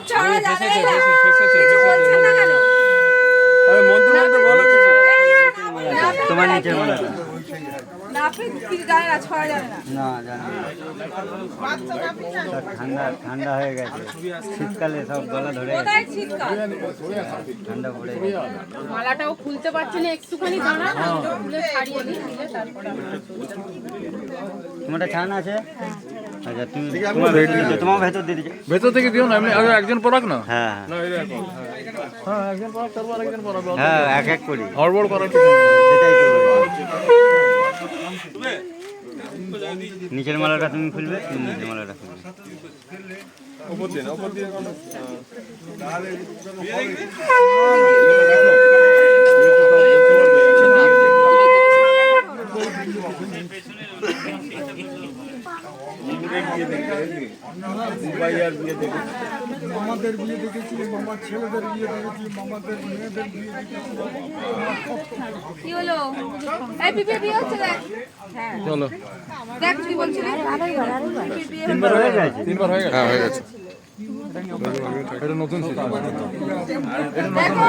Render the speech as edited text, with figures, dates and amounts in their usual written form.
ছড়া জানে না, কিছু বলছেন না কেন? আরে মন্ত্র মন্ত্র বলো কিছু। তোমার নিচের মালাটা নাপিত কি জানে না, ছড়া জানে না। না জানি না। সব ঠান্ডা ঠান্ডা হয়ে গেছে, শীতকালে সব গলা ধরে গেছে, কোথায় শীতকাল? ঠান্ডা পড়ে গেছে। মালাটাও খুলতে পারছি না, একটুখানি দাঁড়ান, খুলে ছাড়িয়ে দিই, দিলে তারপরে তোমারটা ছান আছে? আচ্ছা তুমি তোমার ভেতর দিয়ে দিচ্ছ? ভেতর থেকে দিও না, এমনি আগে একজন পড়াক না। হ্যাঁ না এরকম। হ্যাঁ একজন পড়াক, তারপর আরেকজন পড়াবে। হ্যাঁ এক এক করি, হড়বড় করার কিছু নেই। সেটাই তো বলছি। নিচের মালাটা তুমি খুলবে, তুমি নিচের মালাটা খুলবে। উপর দিন, উপর দিয়ে মামাদের বিয়ে দেখেছি, মামার ছেলেদের বিয়ে দেখেছি, মামাদের মেয়েদের বিয়ে দেখেছি। কি হলো? এই পিপি বিয়ে হচ্ছে দেখ। হ্যাঁ চলো। দেখ কি বলছিলি? পিপি বিয়ে তিনবার হয়ে গেছে। তিনবার হয়ে গেছে। হ্যাঁ, হয়ে গেছে। এটা নতুন সিস্টেম। দেখো